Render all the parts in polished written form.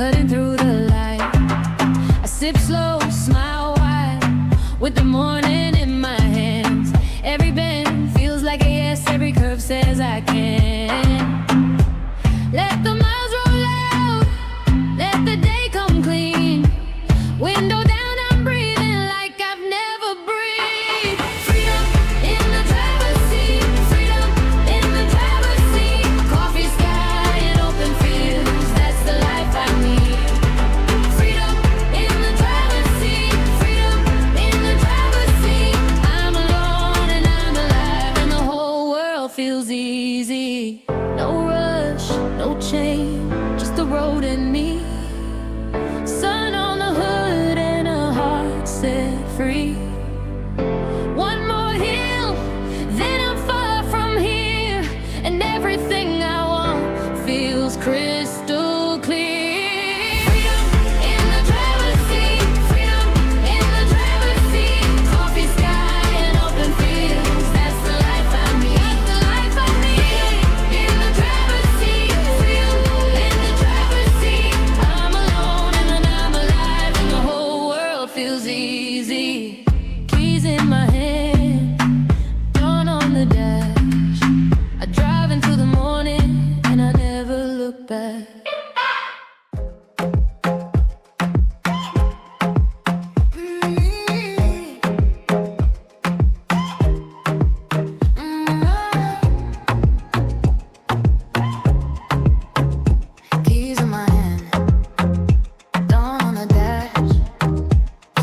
cutting through the light. I sip slow, smile wide, with the morning in my hands. Every bend feels like a yes, every curve says I can. Let the miles roll out, let the day come clean. Window down, I'm breathing like I've never breathed. Freedom in the driver's seat, freedom in the driver's seat. Coffee sky and open fields, that's the life I need. Freedom in the driver's seat, freedom in the driver's seat. I'm alone and I'm alive and the whole world feels easy. No rush, no chain, just the road and me. Sun on the hood and a heart set free. One more hill, then I'm far from here, and everything I want feels crystal clear. Freedom in the driver's seat, freedom in the driver's seat. Coffee sky and open fields, that's the life I need. That's the life I need. In the driver's seat, freedom in the driver's seat. I'm alone and then I'm alive and the whole world feels easy. Keys in my hand, dawn on the dash. I drive into the morning and I never look back. Keys in my hand, dawn on the dash.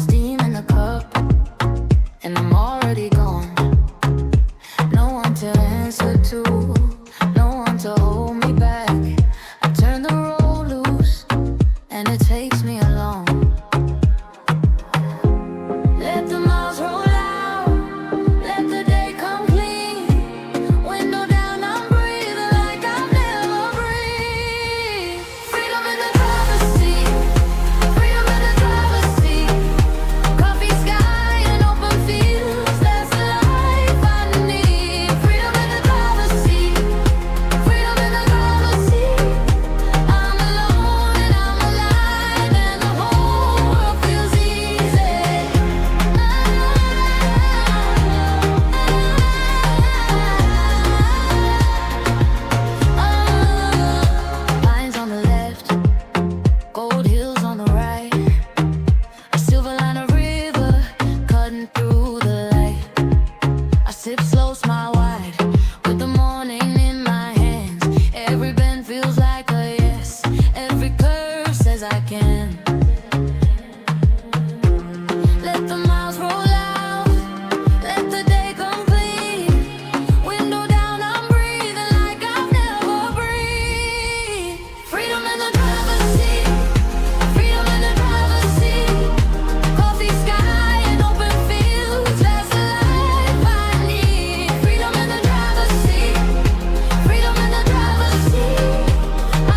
Steam in the cup, and I'm already gone. No one to answer to, no one to hold me back. I turn the road loose, and it takes me along. Let the miles roll out, let the day come clean. Window down, I'm breathing like I've never breathed. Freedom in the driver's seat, freedom in the driver's seat. Coffee sky and open fields, that's the life I need. Freedom in the driver's seat, freedom in the driver's seat. I'm alone and I'm alive and the whole world feels easy. Lines on the left, gold hills on the right. A silver line of river cutting through the light. I sip slow, smile wide, with the morning in my hands. Every bend feels like a yes, every curve says I can. Let the miles roll out, let the day come clean. Window down, I'm breathing like I've never breathed. Freedom in the driver's seat, freedom in the driver's seat. Coffee sky and open fields, that's the life I need. Freedom in the driver's seat, freedom in the driver's seat.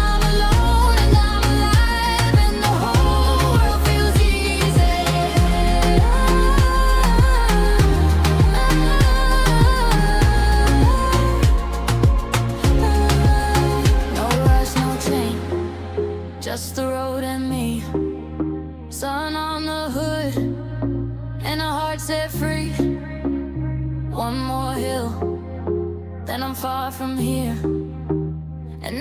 I'm alone and I'm alive and the whole world feels easy. No rush, no chain, just the road and me. Sun on the hood and a heart set free. One more hill, then I'm far from here, and